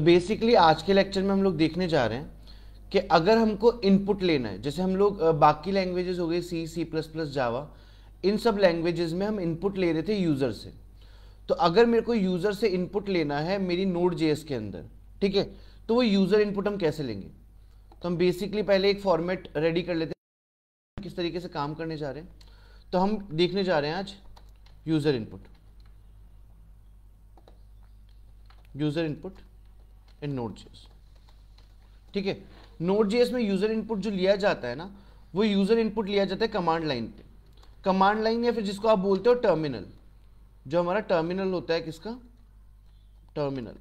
Basically आज के lecture में हम लोग देखने जा रहे हैं कि अगर हमको इनपुट लेना है, जैसे हम लोग बाकी लैंग्वेजेस हो गई सी, सी प्लस प्लस, जावा, इन सब लैंग्वेजेस में हम इनपुट ले रहे थे यूज़र से। तो अगर मेरे को यूज़र से इनपुट लेना है मेरी नोड जेएस के अंदर, ठीक है, तो वो यूज़र इनपुट हम कैसे लेंगे? तो हम बेसिकली पहले एक फॉर्मेट रेडी कर लेते हैं किस तरीके से काम करने जा रहे हैं। तो हम देखने जा रहे हैं आज यूज़र इनपुट इन Node.js। ठीक है, Node.js में यूजर इनपुट जो लिया जाता है ना, वो यूजर इनपुट लिया जाता है कमांड लाइन पे। कमांड लाइन या फिर जिसको आप बोलते हो टर्मिनल, जो हमारा टर्मिनल होता है, किसका टर्मिनल,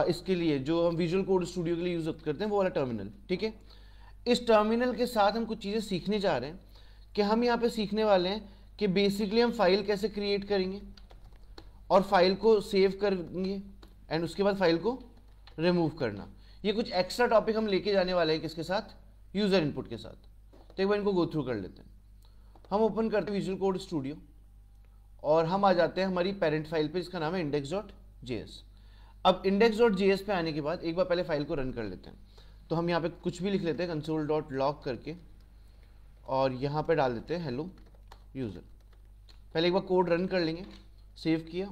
इसके लिए जो हम विजुअल कोड स्टूडियो के लिए यूज करते हैं वो वाला टर्मिनल। ठीक है, इस टर्मिनल के साथ हम कुछ चीज़ें सीखने जा रहे हैं कि हम यहाँ पे सीखने वाले हैं कि बेसिकली हम फाइल कैसे क्रिएट करेंगे और फाइल को सेव करेंगे एंड उसके बाद फाइल को रिमूव करना। ये कुछ एक्स्ट्रा टॉपिक हम लेके जाने वाले हैं किसके साथ, यूजर इनपुट के साथ। तो एक बार इनको गो थ्रू कर लेते हैं। हम ओपन करते हैं विजुअल कोड स्टूडियो और हम आ जाते हैं हमारी पेरेंट फाइल पे जिसका नाम है index.js। अब index.js पे आने के बाद एक बार पहले फाइल को रन कर लेते हैं। तो हम यहाँ पे कुछ भी लिख लेते हैं console.log करके और यहाँ पे डाल देते हैं हेलो यूजर। पहले एक बार कोड रन कर लेंगे। सेव किया,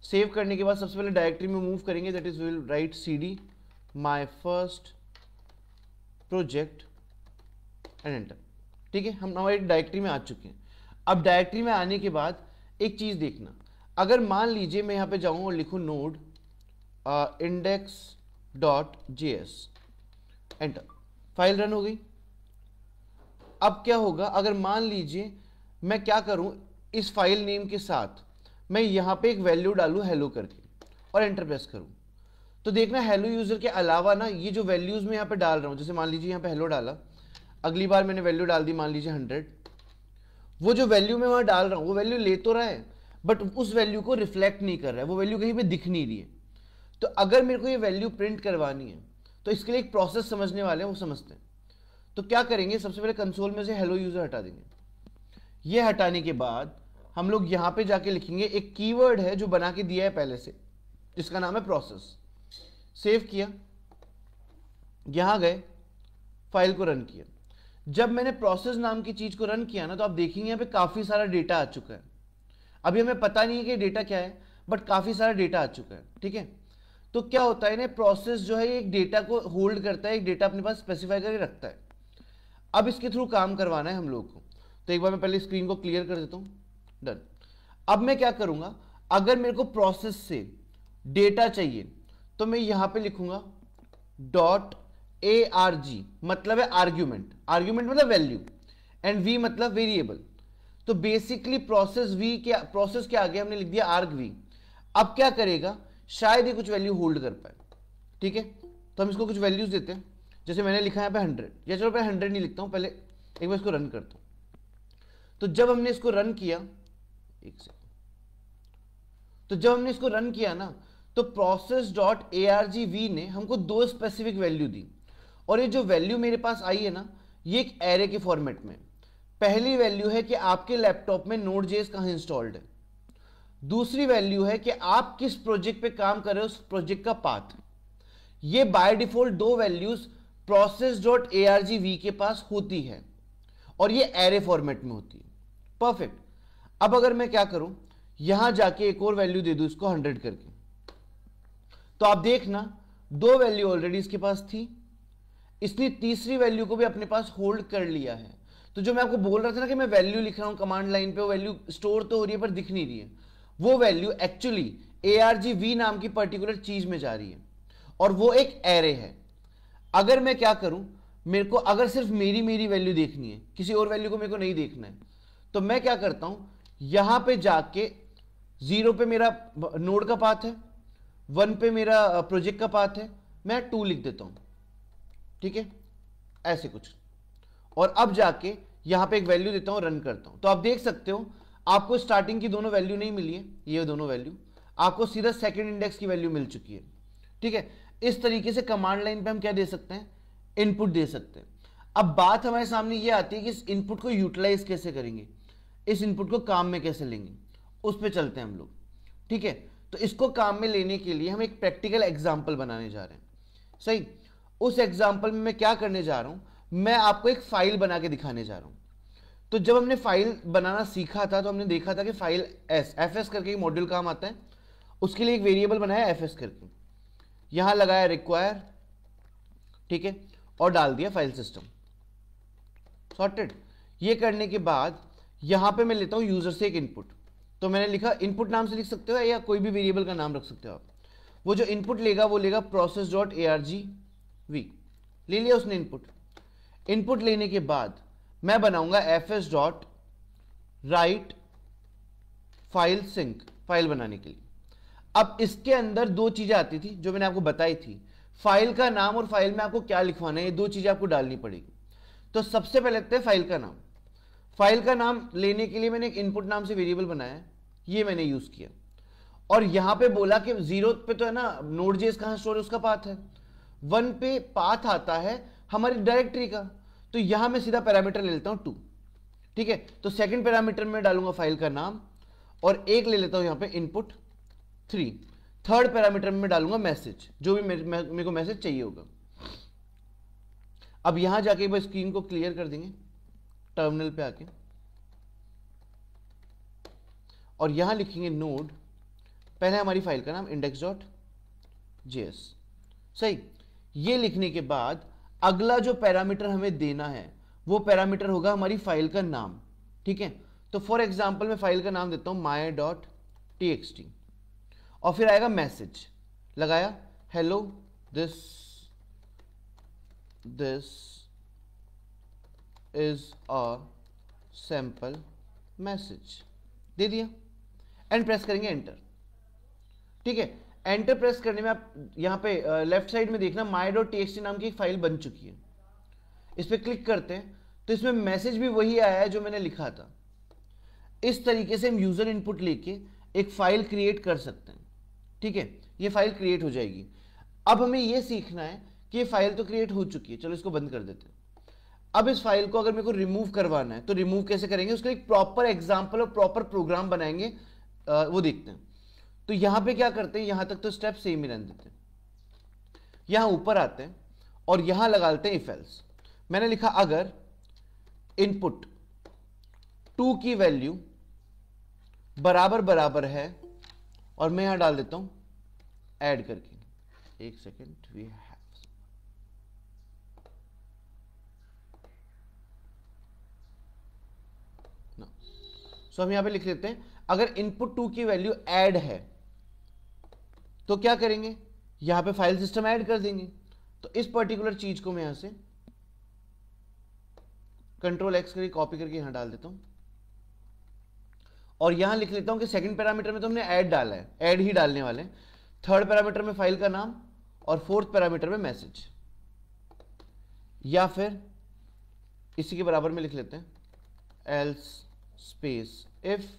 सेव करने के बाद सबसे पहले डायरेक्टरी में मूव करेंगे, that is will write cd my first project and enter. ठीक है, हम हमारी डायरेक्टरी में आ चुके हैं। अब डायरेक्टरी में आने के बाद एक चीज देखना, अगर मान लीजिए मैं यहाँ पे जाऊँ और लिखूँ node index.js, enter, file run हो गई। अब क्या होगा, अगर मान लीजिए मैं क्या करूं, इस फाइल नेम के साथ मैं यहां पे एक वैल्यू डालूं हेलो करके और एंटर प्रेस करूं, तो देखना हेलो यूजर के अलावा ना ये जो वैल्यूज मैं यहां पे डाल रहा हूं, जैसे मान लीजिए यहां पे हेलो डाला, अगली बार मैंने वैल्यू डाल दी मान लीजिए 100, वो जो वैल्यू मैं वहां डाल रहा हूं वो वैल्यू ले तो रहा है बट उस वैल्यू को रिफ्लेक्ट नहीं कर रहा है, वो वैल्यू कहीं पे दिख नहीं रही है। तो अगर मेरे को ये वैल्यू प्रिंट करवानी है तो इसके लिए एक प्रोसेस समझने वाले हैं, वो समझते हैं। तो क्या करेंगे, सबसे पहले कंसोल में से हेलो यूजर हटा देंगे। ये हटाने के बाद हम लोग यहां पे जाके लिखेंगे, एक कीवर्ड है जो बना के दिया है पहले से जिसका नाम है प्रोसेस। सेव किया, यहां गए, फाइल को रन किया। जब मैंने प्रोसेस नाम की चीज को रन किया ना, तो आप देखेंगे यहां पे काफी सारा डेटा आ चुका है। अभी हमें पता नहीं है कि डेटा क्या है बट काफी सारा डेटा आ चुका है। ठीक है, तो क्या होता है ना, प्रोसेस जो है एक डेटा को होल्ड करता है, एक डेटा अपने पास स्पेसिफाई करके रखता है। अब इसके थ्रू काम करवाना है हम लोग को। तो एक बार मैं पहले स्क्रीन को क्लियर कर देता हूं, डन। अब मैं क्या करूंगा, अगर मेरे को प्रोसेस से डेटा चाहिए तो मैं यहां पे लिखूंगा .arg, मतलब है आर्ग्यूमेंट, आर्ग्यूमेंट मतलब वैल्यू, एंड v मतलब वेरिएबल। तो बेसिकली प्रोसेस के आगे हमने लिख दिया argv। अब क्या करेगा, शायद ये कुछ वैल्यू होल्ड कर पाए। ठीक है, तो हम इसको कुछ वैल्यूज देते हैं, जैसे मैंने लिखा है यहाँ पे 100, या चलो पहले 100 नहीं लिखता हूं, पहले एक बार इसको रन करता हूं। तो जब हमने इसको रन किया, एक सेकंड, तो जब हमने इसको रन किया ना, तो process.argv ने हमको 2 स्पेसिफिक वैल्यू दी, और ये जो वैल्यू मेरे पास आई है ना, ये एक एरे के फॉर्मेट में। पहली वैल्यू है कि आपके लैपटॉप में Node.js कहां इंस्टॉल्ड है, दूसरी वैल्यू है कि आप किस प्रोजेक्ट पे काम कर रहे हो, उस प्रोजेक्ट का पाथ। ये बाय डिफॉल्ट 2 वैल्यूज process.argv के पास होती है और ये एरे फॉर्मेट में होती है। परफेक्ट। अब अगर मैं क्या करूं, यहां जाके एक और वैल्यू दे दूं इसको 100 करके, तो आप देखना 2 वैल्यू ऑलरेडी इसके पास थी, इसने तीसरी वैल्यू को भी अपने पास होल्ड कर लिया है। तो जो मैं आपको बोल रहा था ना कि मैं वैल्यू लिख रहा हूं कमांड लाइन पे, वो वैल्यू स्टोर तो हो रही है पर दिख नहीं रही है, वो वैल्यू एक्चुअली argv नाम की पर्टिकुलर चीज में जा रही है और वो एक एरे है। अगर मैं क्या करूं, मेरे को अगर सिर्फ मेरी वैल्यू देखनी है, किसी और वैल्यू को मेरे को नहीं देखना है, तो मैं क्या करता हूं, यहां पे जाके 0 पे मेरा नोड का पाथ है, 1 पे मेरा प्रोजेक्ट का पाथ है, मैं 2 लिख देता हूं। ठीक है, ऐसे कुछ, और अब जाके यहां पे एक वैल्यू देता हूं, रन करता हूं। तो आप देख सकते हो आपको स्टार्टिंग की दोनों वैल्यू नहीं मिली है, ये दोनों वैल्यू आपको सीधा सेकंड इंडेक्स की वैल्यू मिल चुकी है। ठीक है, इस तरीके से कमांड लाइन पे हम क्या दे सकते हैं, इनपुट दे सकते हैं। अब बात हमारे सामने ये आती है कि इस इनपुट को यूटिलाइज कैसे करेंगे, इस इनपुट को काम में कैसे लेंगे, उस पर चलते हैं हम लोग। ठीक है, तो इसको काम में लेने के लिए हम एक प्रैक्टिकल एग्जाम्पल बनाने जा रहे हैं। सही, उस एग्जाम्पल में मैं क्या करने जा रहा हूं, मैं आपको एक फाइल बना के दिखाने जा रहा हूं। तो जब हमने फाइल बनाना सीखा था तो हमने देखा था कि फाइल एफ करके एक मॉड्यूल काम आता है, उसके लिए एक वेरिएबल बनाया एफ करके, यहां लगाया रिक्वायर, ठीक है, और डाल दिया फाइल सिस्टम, सॉर्टेड। ये करने के बाद यहां पे मैं लेता हूं यूजर से एक इनपुट, तो मैंने लिखा इनपुट नाम से लिख सकते हो या कोई भी वेरिएबल का नाम रख सकते हो आप। वो जो इनपुट लेगा वो लेगा process.argv, ले लिया उसने इनपुट। इनपुट लेने के बाद मैं बनाऊंगा fs.write फाइल सिंक, फाइल बनाने के लिए। अब इसके अंदर दो चीजें आती थी जो मैंने आपको बताई थी, फाइल का नाम और फाइल में आपको क्या लिखवाना है, ये दो चीजें आपको डालनी पड़ेगी। तो सबसे पहले लगता है फाइल का नाम। फाइल का नाम लेने के लिए मैंने एक इनपुट नाम से वेरिएबल बनाया, ये मैंने यूज किया, और यहां पे बोला कि 0 पे तो है ना नोड.js कहां स्टोर है, उसका पाथ है। 1 पे पाथ आता है हमारी डायरेक्टरी का, तो यहां मैं सीधा पैरामीटर ले लेता हूं 2, ठीक है। तो सेकंड पैरामीटर में डालूंगा फाइल का नाम, और एक ले लेता हूं यहां पे इनपुट 3। थर्ड पैरामीटर में डालूंगा मैसेज, जो भी मेरे को मैसेज चाहिए होगा। अब यहां जाके एक बार स्क्रीन को क्लियर कर देंगे टर्मिनल पे आके, और यहां लिखेंगे नोड, पहले हमारी फाइल का नाम index.js। सही, ये लिखने के बाद अगला जो पैरामीटर हमें देना है वो पैरामीटर होगा हमारी फाइल का नाम, ठीक है। तो फॉर एग्जांपल मैं फाइल का नाम देता हूं my.txt, और फिर आएगा मैसेज, लगाया hello this is a sample message, दे दिया, एंड प्रेस करेंगे एंटर, ठीक है। एंटर प्रेस करने में आप यहां पे लेफ्ट साइड में देखना my.txt नाम की एक फाइल बन चुकी है। इस पर क्लिक करते हैं तो इसमें मैसेज भी वही आया है जो मैंने लिखा था। इस तरीके से हम यूजर इनपुट लेके एक फाइल क्रिएट कर सकते हैं, ठीक है। ये फाइल क्रिएट हो जाएगी। अब हमें यह सीखना है कि ये फाइल तो क्रिएट हो चुकी है, चलो इसको बंद कर देते हैं। अब इस फाइल को अगर मेरे को रिमूव करवाना है तो रिमूव कैसे करेंगे, उसका एक प्रॉपर एग्जांपल और प्रॉपर प्रोग्राम बनाएंगे, वो देखते हैं। तो यहां पे क्या करते हैं, यहां तक तो स्टेप सेम ही रहने देते हैं। यहां ऊपर आते हैं और यहां लगा लेते हैं इफ एल्स। मैंने लिखा अगर इनपुट 2 की वैल्यू बराबर बराबर है, और मैं यहां डाल देता हूं ऐड करके, एक सेकेंड, वी हैव सो हम यहां पे लिख लेते हैं अगर इनपुट 2 की वैल्यू ऐड है तो क्या करेंगे, यहां पे फाइल सिस्टम ऐड कर देंगे। तो इस पर्टिकुलर चीज को मैं यहां से कंट्रोल एक्स करके कॉपी करके यहां डाल देता हूं, और यहां लिख लेता हूं कि सेकंड पैरामीटर में तो हमने ऐड डाला है, ऐड ही डालने वाले हैं। थर्ड पैरामीटर में फाइल का नाम, और फोर्थ पैरामीटर में मैसेज, या फिर इसी के बराबर में लिख लेते हैं एल्स स्पेस इफ,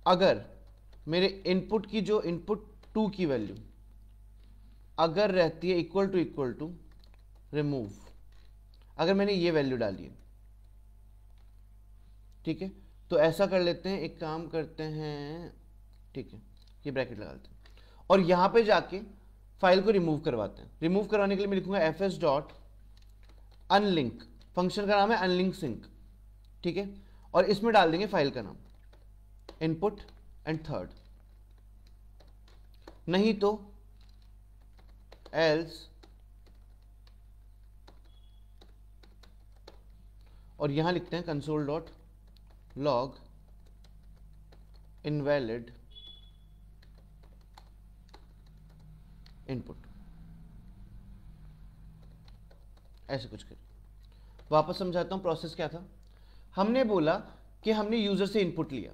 अगर मेरे इनपुट की जो इनपुट 2 की वैल्यू अगर रहती है इक्वल टू रिमूव, अगर मैंने ये वैल्यू डाली है, ठीक है। तो ऐसा कर लेते हैं, एक काम करते हैं, ठीक है, ये ब्रैकेट लगा देते हैं, और यहां पे जाके फाइल को रिमूव करवाते हैं। रिमूव करवाने के लिए मैं लिखूंगा fs.unlink, फंक्शन का नाम है अनलिंक सिंक, ठीक है, और इसमें डाल देंगे फाइल का नाम इनपुट एंड थर्ड, नहीं तो एल्स, और यहां लिखते हैं console.log invalid इनपुट, ऐसे कुछ करें। वापस समझाता हूं प्रोसेस क्या था। हमने बोला कि हमने यूजर से इनपुट लिया,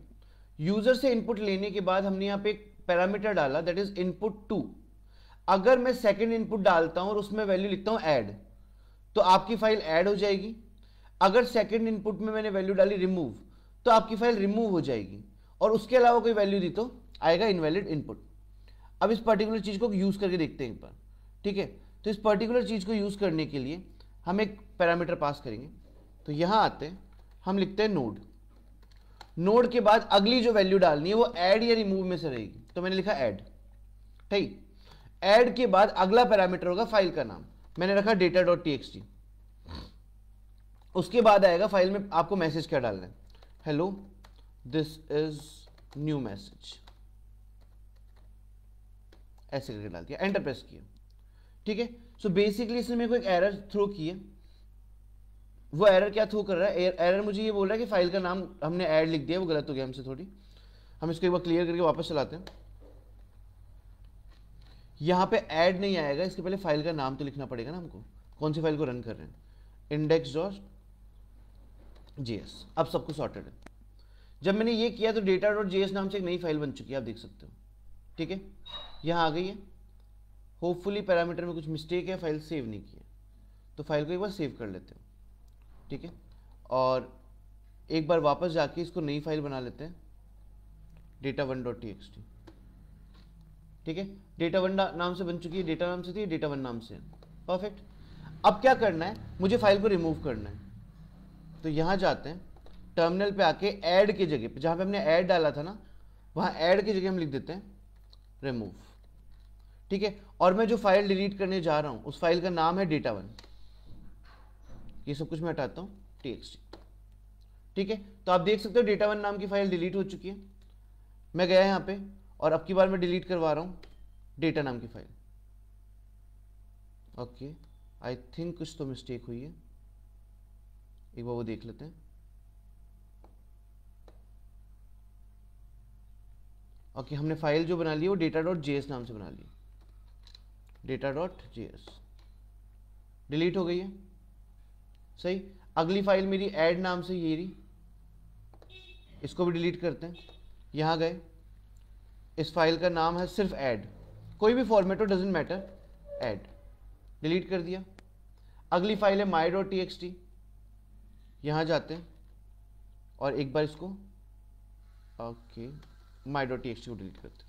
यूजर से इनपुट लेने के बाद हमने यहां पे एक पैरामीटर डाला दैट इज इनपुट 2। अगर मैं सेकंड इनपुट डालता हूं और उसमें वैल्यू लिखता हूं ऐड, तो आपकी फाइल ऐड हो जाएगी। अगर सेकंड इनपुट में मैंने वैल्यू डाली रिमूव, तो आपकी फाइल रिमूव हो जाएगी, और उसके अलावा कोई वैल्यू दी तो आएगा इनवैलिड इनपुट। अब इस पर्टिकुलर चीज को यूज करके देखते हैं एक बार, ठीक है। तो इस पर्टिकुलर चीज को यूज करने के लिए हम एक पैरामीटर पास करेंगे। तो यहां आते हैं, हम लिखते हैं नोड, नोड के बाद अगली जो वैल्यू डालनी है वो ऐड या रिमूव में से रहेगी। तो मैंने लिखा ऐड, ठीक। ऐड के बाद अगला पैरामीटर होगा फाइल का नाम, मैंने रखा data.txt। उसके बाद आएगा फाइल में आपको मैसेज क्या डालना है, hello this is new message, ऐसे करके डाल दिया, एंटर प्रेस किया, ठीक है। सो बेसिकली इसने मेरे को एक एरर थ्रो की है। वो एरर क्या थ्रो कर रहा है, एरर मुझे ये बोल रहा है कि फाइल का नाम हमने ऐड लिख दिया, वो गलत हो गया हमसे थोड़ी। हम इसको एक बार क्लियर करके वापस चलाते हैं। यहां पे ऐड नहीं आएगा, इसके पहले फाइल का नाम तो लिखना पड़ेगा ना हमको, कौन सी फाइल को रन कर रहे हैं, index.js। अब सब कुछ सॉर्टेड है। जब मैंने ये किया तो data.js नाम से एक नई फाइल बन चुकी है, आप देख सकते हो, ठीक है। यहां आ गई है। होपफुली पैरामीटर में कुछ मिस्टेक है, फाइल सेव नहीं की है, तो फाइल को एक बार सेव कर लेते हो, ठीक है। और एक बार वापस जाके इसको नई फाइल बना लेते हैं, data1.txt, ठीक है। data1 नाम से बन चुकी है, डेटा नाम से थी, data1 नाम से, परफेक्ट। अब क्या करना है, मुझे फाइल को रिमूव करना है, तो यहां जाते हैं, टर्मिनल पे आके ऐड की जगह पे, जहां पे हमने ऐड डाला था ना, वहां ऐड की जगह हम लिख देते हैं रिमूव, ठीक है। और मैं जो फाइल डिलीट करने जा रहा हूं उस फाइल का नाम है data1। ये सब कुछ मैं हटाता हूं, txt, ठीक है। तो आप देख सकते हो data1 नाम की फाइल डिलीट हो चुकी है। मैं गया यहां पे और अब की बार मैं डिलीट करवा रहा हूं डेटा नाम की फाइल। ओके, आई थिंक कुछ तो मिस्टेक हुई है, एक बार वो देख लेते हैं। ओके, हमने फाइल जो बना ली वो data.js नाम से बना ली, data.js डिलीट हो गई है, सही। अगली फाइल मेरी ऐड नाम से ये रही, इसको भी डिलीट करते हैं। यहां गए, इस फाइल का नाम है सिर्फ ऐड, कोई भी फॉर्मेट हो, डजेंट मैटर, ऐड, डिलीट कर दिया। अगली फाइल है my.txt, यहां जाते हैं और एक बार इसको ओके my.txt को डिलीट करते हैं,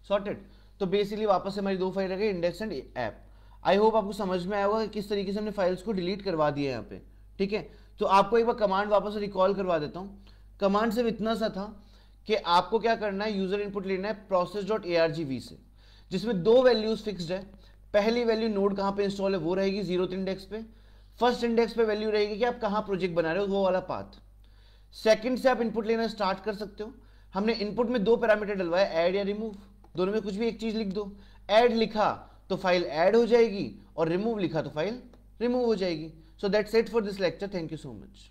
सॉर्टेड। तो बेसिकली वापस से हमारी दो फाइल रह गई, index and app. I hope आपको समझ में आया होगा कि किस तरीके से हमने फाइल्स को डिलीट करवा दिया यहाँ पे, ठीक है। तो आपको एक बार कमांड वापस रिकॉल करवा देता हूँ। कमांड सिर्फ इतना सा था कि आपको क्या करना है, यूजर इनपुट लेना है process.argv से, जिसमें दो वैल्यूज फिक्स्ड है। पहली वैल्यू नोड कहाँ पे इंस्टॉल है वो रहेगी 0th इंडेक्स पे, फर्स्ट इंडेक्स पे वैल्यू रहेगी कि आप कहाँ प्रोजेक्ट बना रहे हो, वो वाला पाथ। सेकंड से आप इनपुट लेना स्टार्ट कर सकते हो। हमने इनपुट में दो पैरामीटर डलवाया, ऐड या रिमूव, दोनों में कुछ भी एक चीज लिख दो। ऐड लिखा तो फाइल ऐड हो जाएगी और रिमूव लिखा तो फाइल रिमूव हो जाएगी। So that's it for this lecture, thank you so much.